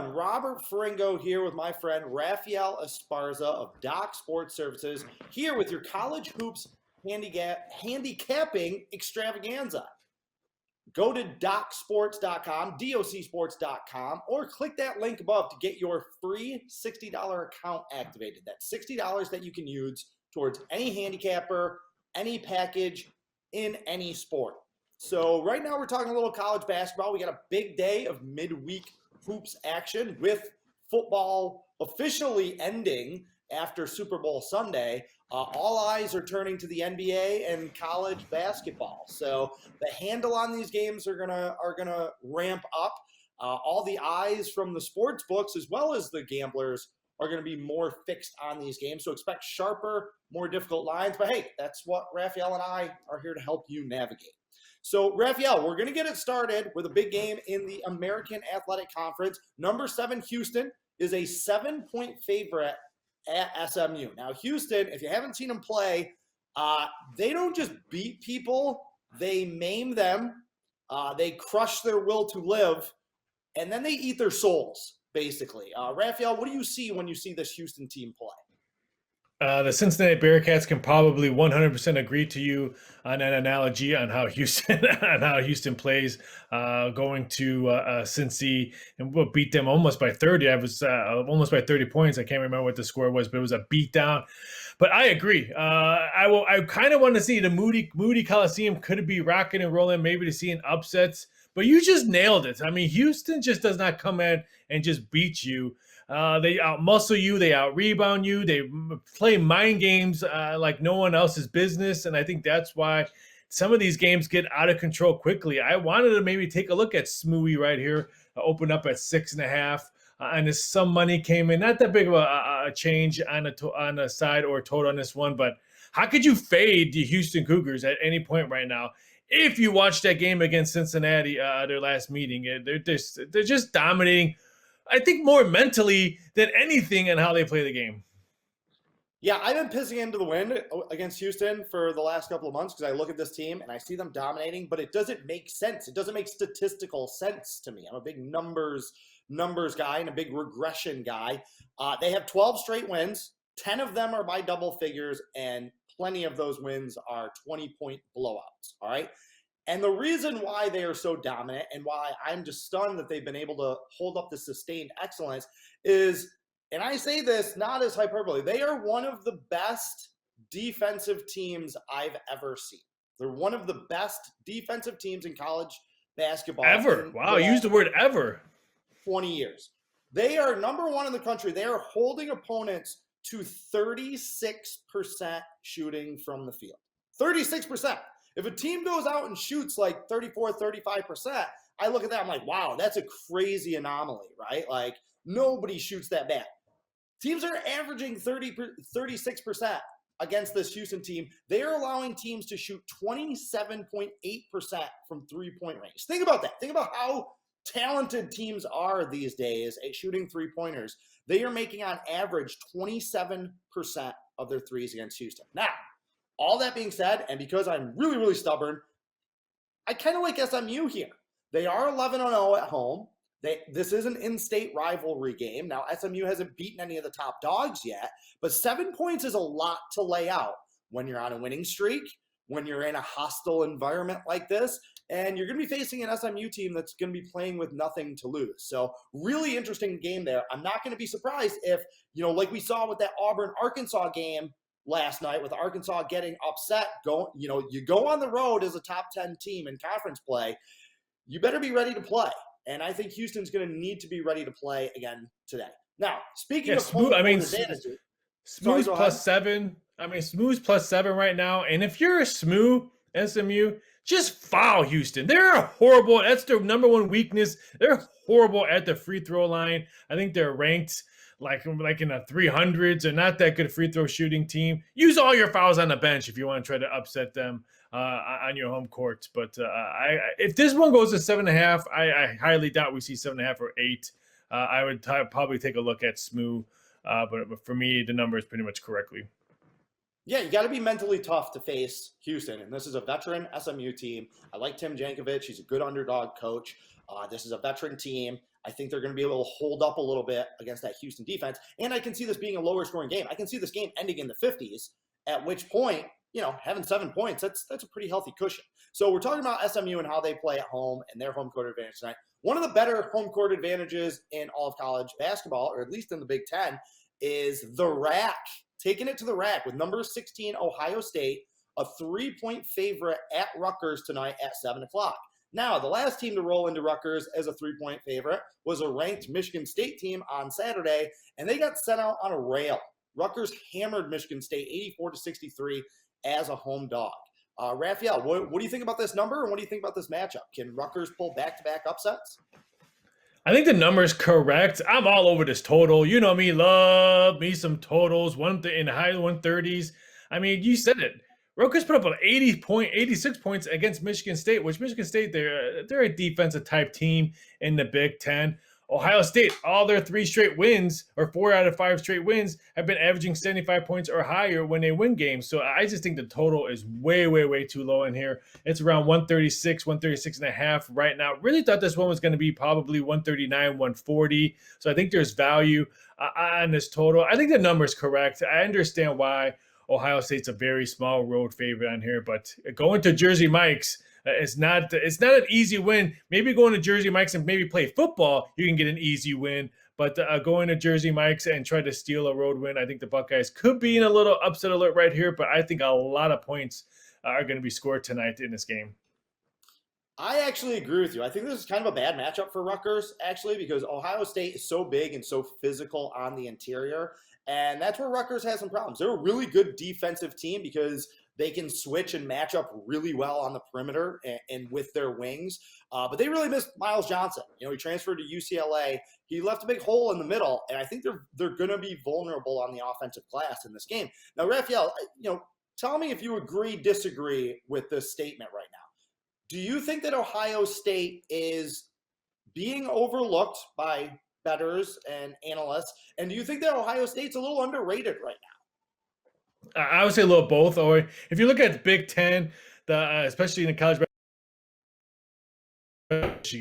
everyone, Robert Ferringo here with my friend Raphael Esparza of Doc Sports Services, here with your college hoops handicapping extravaganza. Go to docsports.com, docsports.com, or click that link above to get your free $60 account activated. That's $60 that you can use towards any handicapper, any package, in any sport. So right now we're talking a little college basketball. We got a big day of midweek hoops action with football officially ending after Super Bowl Sunday. All eyes are turning to the NBA and college basketball. So the handle on these games are gonna ramp up. All the eyes from the sports books as well as the gamblers are going to be more fixed on these games. So expect sharper, more difficult lines. But hey, that's what Raphael and I are here to help you navigate. So Raphael, we're going to get it started with a big game in the American Athletic Conference. Number 7 Houston is a 7-point favorite at SMU. Now Houston, if you haven't seen them play, they don't just beat people, they maim them, they crush their will to live, and then they eat their souls, basically. Raphael, what do you see when you see this Houston team play? The Cincinnati Bearcats can probably 100% agree to you on an analogy on how Houston plays, going to Cincy, and we'll beat them almost by 30. I was almost by 30 points. I can't remember what the score was, but it was a beatdown. But I agree. I kind of want to see the Moody Coliseum. Could it be rocking and rolling? Maybe to see an upsets. But you just nailed it. I mean, Houston just does not come in and just beat you. They out-muscle you. They out-rebound you. They play mind games like no one else's business. And I think that's why some of these games get out of control quickly. I wanted to maybe take a look at Smooey right here, open up at 6.5. And some money came in. Not that big of a change on a side or total on this one. But how could you fade the Houston Cougars at any point right now? If you watch that game against Cincinnati, their last meeting, they're just dominating, I think, more mentally than anything in how they play the game. Yeah, I've been pissing into the wind against Houston for the last couple of months because I look at this team and I see them dominating, but it doesn't make sense. It doesn't make statistical sense to me. I'm a big numbers guy and a big regression guy. They have 12 straight wins. 10 of them are by double figures, and plenty of those wins are 20-point blowouts, all right? And the reason why they are so dominant and why I'm just stunned that they've been able to hold up the sustained excellence is, and I say this not as hyperbole, they are one of the best defensive teams I've ever seen. They're one of the best defensive teams in college basketball. Ever. Wow, use the word ever. 20 years. They are number 1 in the country. They are holding opponents to 36% shooting from the field. 36%. If a team goes out and shoots like 34, 35%, I look at that, I'm like, wow, that's a crazy anomaly, right? Like, nobody shoots that bad. Teams are averaging 36% against this Houston team. They are allowing teams to shoot 27.8% from three-point range. Think about that. Think about how talented teams are these days at shooting three-pointers. They are making on average 27% of their threes against Houston. Now, all that being said, and because I'm really, really stubborn, I kind of like SMU here. They are 11-0 at home. This is an in-state rivalry game. Now, SMU hasn't beaten any of the top dogs yet, but 7 points is a lot to lay out when you're on a winning streak, when you're in a hostile environment like this, and you're going to be facing an SMU team that's going to be playing with nothing to lose. So really interesting game there. I'm not going to be surprised if, like we saw with that Auburn-Arkansas game last night, with Arkansas getting upset, you go on the road as a top 10 team in conference play, you better be ready to play. And I think Houston's going to need to be ready to play again today. Now, speaking of home advantages, Smooth's plus 7. I mean, Smooth's plus 7 right now. And if you're a Smooth SMU, just foul Houston. They're horrible. That's their number one weakness. They're horrible at the free throw line. I think they're ranked like in the 300s. They're not that good free throw shooting team. Use all your fouls on the bench if you want to try to upset them on your home court. But if this one goes to 7.5, I highly doubt we see 7.5 or 8. I would probably take a look at Smooth. But for me, the number is pretty much correctly. Yeah, you got to be mentally tough to face Houston. And this is a veteran SMU team. I like Tim Jankovic. He's a good underdog coach. This is a veteran team. I think they're going to be able to hold up a little bit against that Houston defense. And I can see this being a lower scoring game. I can see this game ending in the 50s, at which point, having 7 points, that's a pretty healthy cushion. So we're talking about SMU and how they play at home and their home court advantage tonight. One of the better home court advantages in all of college basketball, or at least in the Big Ten, is the rack. Taking it to the rack with number 16 Ohio State, a 3-point favorite at Rutgers tonight at 7 o'clock. Now, the last team to roll into Rutgers as a 3-point favorite was a ranked Michigan State team on Saturday, and they got sent out on a rail. Rutgers hammered Michigan State 84-63 as a home dog. Raphael, what do you think about this number, and what do you think about this matchup? Can Rutgers pull back-to-back upsets? I think the number's correct. I'm all over this total. You know me, love me some totals, in the high 130s. I mean, you said it. Rutgers put up 86 points against Michigan State, which Michigan State, they're a defensive type team in the Big Ten. Ohio State, all their 3 straight wins, or 4 out of 5 straight wins, have been averaging 75 points or higher when they win games. So I just think the total is way, way, way too low in here. It's around 136 and a half right now. Really thought this one was going to be probably 139, 140. So I think there's value on this total. I think the number is correct. I understand why Ohio State's a very small road favorite on here, but going to Jersey Mike's, it's not an easy win. Maybe going to Jersey Mike's and maybe play football, you can get an easy win. But going to Jersey Mike's and try to steal a road win, I think the Buckeyes could be in a little upset alert right here. But I think a lot of points are going to be scored tonight in this game. I actually agree with you. I think this is kind of a bad matchup for Rutgers, actually, because Ohio State is so big and so physical on the interior. And that's where Rutgers has some problems. They're a really good defensive team because they can switch and match up really well on the perimeter and with their wings. But they really missed Miles Johnson. He transferred to UCLA. He left a big hole in the middle, and I think they're going to be vulnerable on the offensive glass in this game. Now, Raphael, tell me if you agree, disagree with this statement right now. Do you think that Ohio State is being overlooked by bettors and analysts? And do you think that Ohio State's a little underrated right now? I would say a little both. Or if you look at the Big Ten, especially in the college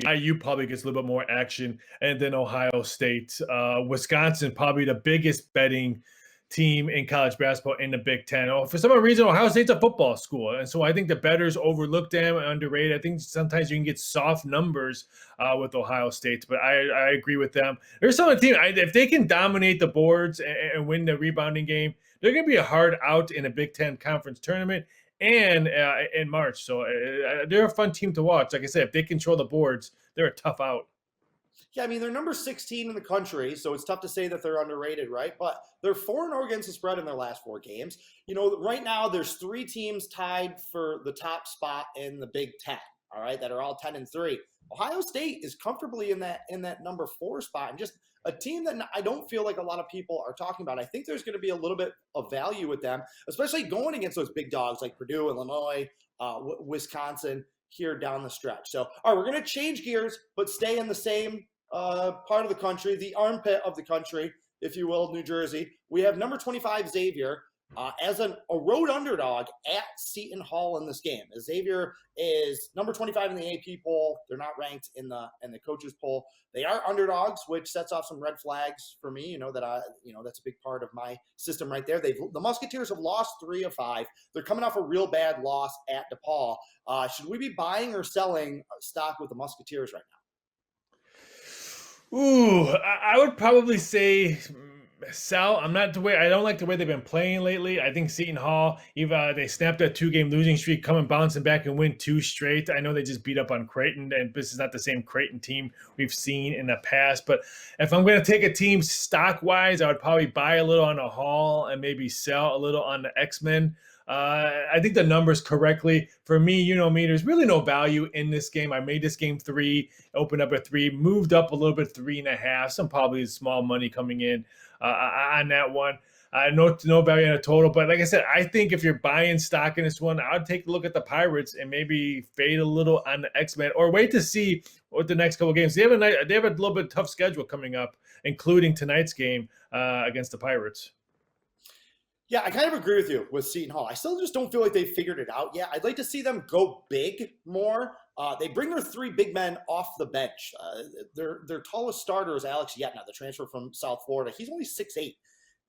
IU probably gets a little bit more action, and then Ohio State. Wisconsin, probably the biggest betting team in college basketball in the Big Ten. For some reason, Ohio State's a football school, and so I think the bettors overlook them and underrated. I think sometimes you can get soft numbers with Ohio State, but I agree with them. There's some team, if they can dominate the boards and win the rebounding game, they're going to be a hard out in a Big Ten conference tournament and in March. So they're a fun team to watch. Like I said, if they control the boards, they're a tough out. Yeah, I mean, they're number 16 in the country, so it's tough to say that they're underrated, right? But they're 4-0 against the spread in their last 4 games. Right now there's 3 teams tied for the top spot in the Big Ten, all right, that are all 10-3. Ohio State is comfortably in that number 4 spot, and just a team that I don't feel like a lot of people are talking about. I think there's going to be a little bit of value with them, especially going against those big dogs like Purdue, Illinois, Wisconsin here down the stretch. So, all right, we're going to change gears, but stay in the same part of the country, the armpit of the country, if you will, New Jersey. We have number 25 Xavier as a road underdog at Seton Hall in this game. Xavier is number 25 in the AP poll. They're not ranked in the coaches poll. They are underdogs, which sets off some red flags for me. That's a big part of my system right there. The Musketeers have lost 3 of 5. They're coming off a real bad loss at DePaul. Should we be buying or selling stock with the Musketeers right now? Ooh, I would probably say sell. I don't like the way they've been playing lately. I think Seton Hall, they snapped a 2-game losing streak, coming bouncing back and win 2 straight. I know they just beat up on Creighton, and this is not the same Creighton team we've seen in the past. But if I'm going to take a team stock-wise, I would probably buy a little on the Hall and maybe sell a little on the X-Men. I think the numbers correctly. For me, there's really no value in this game. I made this game 3, opened up at 3, moved up a little bit 3.5. Some probably small money coming in on that one. No value in a total. But like I said, I think if you're buying stock in this one, I'd take a look at the Pirates and maybe fade a little on the X-Men, or wait to see what the next couple of games. They have a little bit tough schedule coming up, including tonight's game against the Pirates. Yeah, I kind of agree with you with Seton Hall. I still just don't feel like they've figured it out yet. I'd like to see them go big more. They bring their 3 big men off the bench. Their tallest starter is Alex Yetna, the transfer from South Florida. He's only 6'8".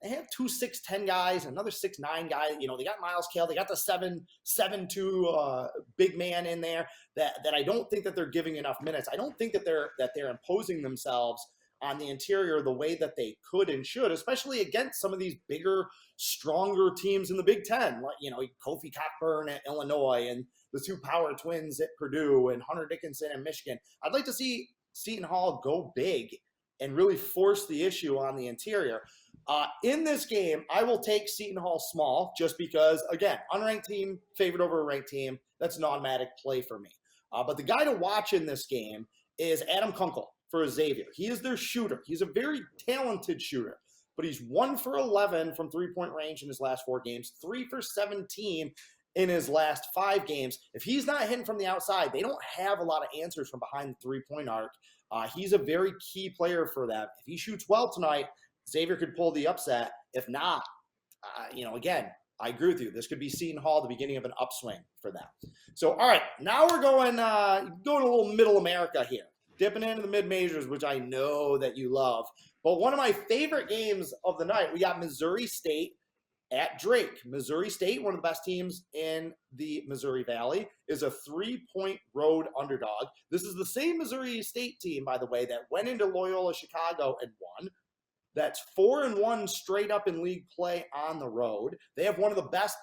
They have 2 6'10" guys, another 6'9" guy. You know, they got Miles Kale. They got the 7'2" big man in there that I don't think that they're giving enough minutes. I don't think that they're imposing themselves on the interior the way that they could and should, especially against some of these bigger, stronger teams in the Big Ten, like, you know, Kofi Cockburn at Illinois and the 2 power twins at Purdue and Hunter Dickinson at Michigan. I'd like to see Seton Hall go big and really force the issue on the interior. In this game, I will take Seton Hall small just because, again, unranked team favored over a ranked team. That's an automatic play for me. But the guy to watch in this game is Adam Kunkel for Xavier. He is their shooter. He's a very talented shooter, but he's 1 for 11 from three-point range in his last 4 games, 3 for 17 in his last 5 games. If he's not hitting from the outside, they don't have a lot of answers from behind the three-point arc. He's a very key player for them. If he shoots well tonight, Xavier could pull the upset. If not, again, I agree with you. This could be Seton Hall, the beginning of an upswing for them. So, all right, now we're going a little middle America here, dipping into the mid-majors, which I know that you love. But one of my favorite games of the night, we got Missouri State at Drake. Missouri State, one of the best teams in the Missouri Valley, is a 3-point road underdog. This is the same Missouri State team, by the way, that went into Loyola Chicago and won. That's 4-1 straight up in league play on the road. They have one of the best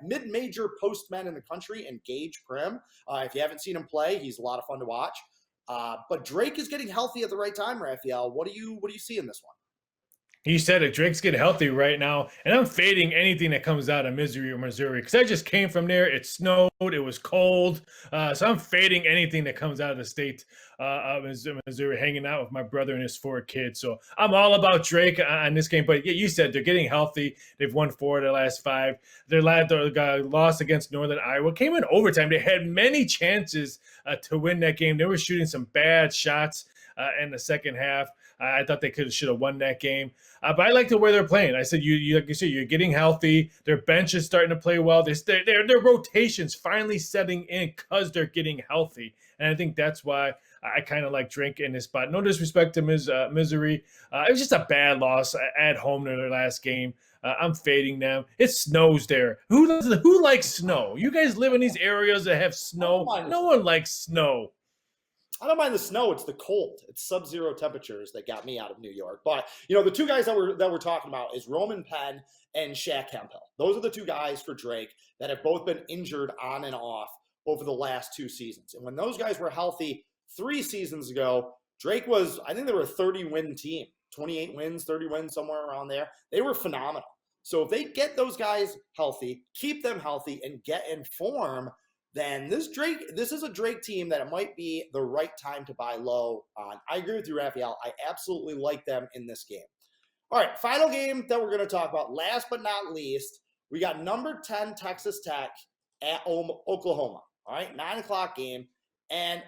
mid-major postmen in the country in Gage Prim. If you haven't seen him play, he's a lot of fun to watch. But Drake is getting healthy at the right time, Raphael. What do you see in this one? You said it. Drake's getting healthy right now, and I'm fading anything that comes out of Missouri because I just came from there. It snowed. It was cold. So I'm fading anything that comes out of the state of Missouri, hanging out with my brother and his 4 kids. So I'm all about Drake on this game. But yeah, you said they're getting healthy. They've won 4 of their last 5. Their loss against Northern Iowa came in overtime. They had many chances to win that game. They were shooting some bad shots in the second half. I thought they should have won that game. But I like the way they're playing. I said, like you said, you're getting healthy. Their bench is starting to play well. Their rotation's finally setting in because they're getting healthy. And I think that's why I kind of like Drake in this spot. No disrespect to Missouri. It was just a bad loss at home to their last game. I'm fading them. It snows there. Who likes snow? You guys live in these areas that have snow. No one likes snow. I don't mind the snow. It's the cold. It's sub-zero temperatures that got me out of New York. But, the 2 guys that we're talking about is Roman Penn and Shaq Hemphill. Those are the 2 guys for Drake that have both been injured on and off over the last 2 seasons. And when those guys were healthy 3 seasons ago, Drake was, I think they were a 30-win team, 28 wins, 30 wins, somewhere around there. They were phenomenal. So if they get those guys healthy, keep them healthy, and get in form, then this is a Drake team that it might be the right time to buy low on. I agree with you, Raphael. I absolutely like them in this game. All right, final game that we're going to talk about, last but not least, we got number 10 Texas Tech at Oklahoma. All right, 9 o'clock game. And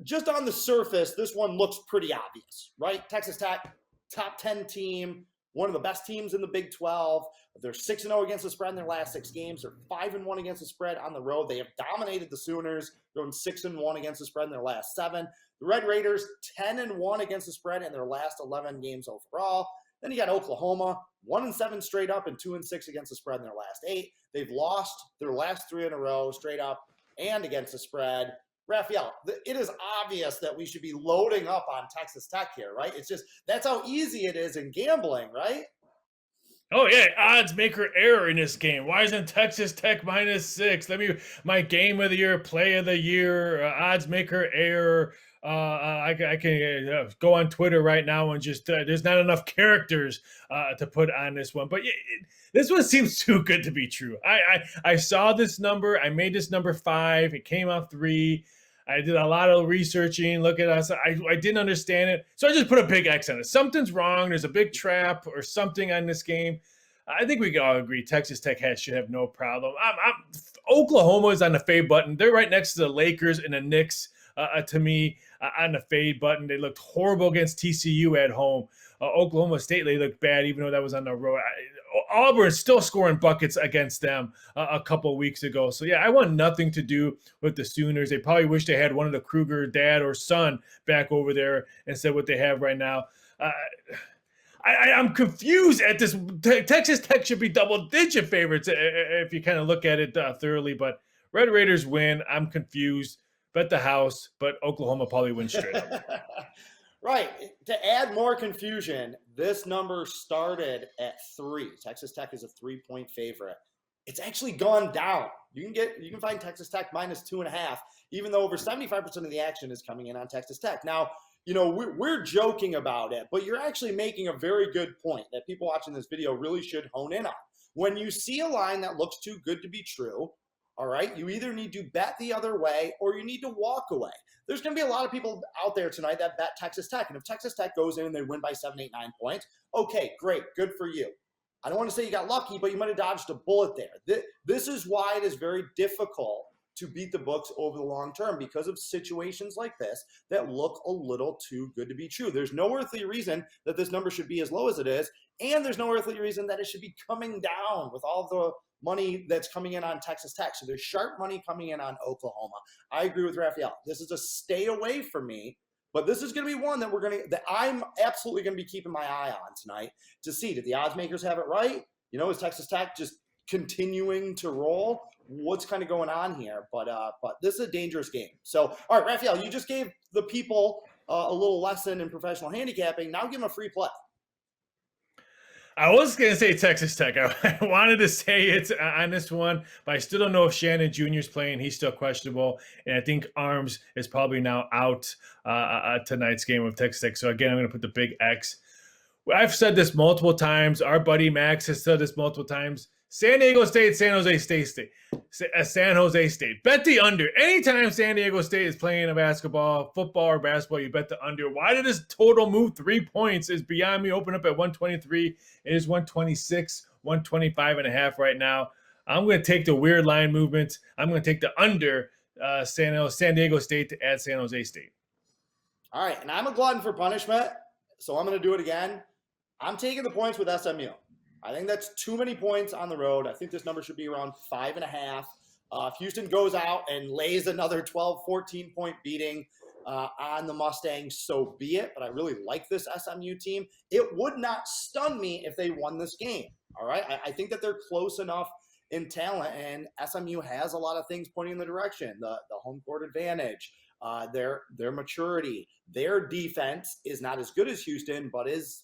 just on the surface, this one looks pretty obvious, right? Texas Tech, top 10 team, one of the best teams in the Big 12. They're 6-0 against the spread in their last 6 games. They're 5-1 against the spread on the road. They have dominated the Sooners, going 6-1 against the spread in their last 7. The Red Raiders, 10-1 against the spread in their last 11 games overall. Then you got Oklahoma, 1-7 straight up and 2-6 against the spread in their last 8. They've lost their last 3 in a row straight up and against the spread. Raphael, it is obvious that we should be loading up on Texas Tech here, right? It's just, that's how easy it is in gambling, right? Oh, yeah, odds maker error in this game. Why isn't Texas Tech -6? My game of the year, play of the year, odds maker error. I can go on Twitter right now and just, there's not enough characters to put on this one. But this one seems too good to be true. I saw this number. I made this number 5. It came out 3. I did a lot of researching, look at us. I didn't understand it. So I just put a big X on it. Something's wrong. There's a big trap or something on this game. I think we can all agree Texas Tech should have no problem. Oklahoma is on the fade button. They're right next to the Lakers and the Knicks to me on the fade button. They looked horrible against TCU at home. Oklahoma State, they looked bad, even though that was on the road. Auburn still scoring buckets against them a couple of weeks ago. So, yeah, I want nothing to do with the Sooners. They probably wish they had one of the Kruger dad or son back over there instead of what they have right now. I'm confused at this. Texas Tech should be double-digit favorites if you kind of look at it thoroughly. But Red Raiders win. I'm confused. Bet the house, but Oklahoma probably wins straight up. Right. To add more confusion, this number started at 3. Texas Tech is a 3-point favorite. It's actually gone down. You can find Texas Tech -2.5, even though over 75% of the action is coming in on Texas Tech. Now, we're joking about it, but you're actually making a very good point that people watching this video really should hone in on. When you see a line that looks too good to be true, all right, you either need to bet the other way or you need to walk away. There's going to be a lot of people out there tonight that bet Texas Tech. And if Texas Tech goes in and they win by 7, 8, 9 points, okay, great, good for you. I don't want to say you got lucky, but you might have dodged a bullet there. This is why it is very difficult to beat the books over the long term, because of situations like this that look a little too good to be true. There's no earthly reason that this number should be as low as it is, and there's no earthly reason that it should be coming down with all the money that's coming in on Texas Tech. So there's sharp money coming in on Oklahoma. I agree with Raphael. This is a stay away from me, but this is going to be one that I'm absolutely going to be keeping my eye on tonight to see, did the odds makers have it right? Is Texas Tech just continuing to roll? What's kind of going on here? But this is a dangerous game. So, all right, Raphael, you just gave the people a little lesson in professional handicapping. Now give them a free play. I was going to say Texas Tech. I wanted to say it's on this one, but I still don't know if Shannon Jr. is playing. He's still questionable. And I think Arms is probably now out tonight's game of Texas Tech. So, again, I'm going to put the big X. I've said this multiple times. Our buddy Max has said this multiple times. San Diego State, San Jose State. San Jose State. Bet the under. Anytime San Diego State is playing a basketball, football, or basketball, you bet the under. Why did this total move 3 points is beyond me. Open up at 123. It is 126, 125.5 right now. I'm going to take the weird line movement. I'm going to take the under San Diego State to add San Jose State. All right, and I'm a glutton for punishment, so I'm going to do it again. I'm taking the points with SMU. I think that's too many points on the road. I think this number should be around 5.5. If Houston goes out and lays another 12, 14-point beating on the Mustangs, so be it. But I really like this SMU team. It would not stun me if they won this game. All right, I think that they're close enough in talent, and SMU has a lot of things pointing in the direction. The home court advantage, their maturity, their defense is not as good as Houston, but is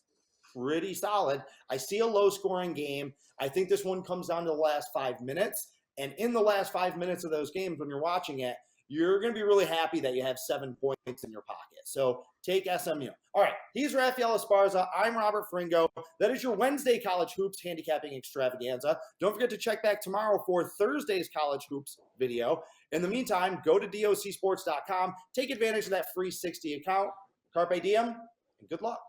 pretty solid. I see a low-scoring game. I think this one comes down to the last 5 minutes. And in the last 5 minutes of those games, when you're watching it, you're going to be really happy that you have 7 points in your pocket. So take SMU. All right, he's Raphael Esparza. I'm Robert Ferringo. That is your Wednesday College Hoops handicapping extravaganza. Don't forget to check back tomorrow for Thursday's College Hoops video. In the meantime, go to docsports.com. Take advantage of that free 60 account. Carpe diem, and good luck.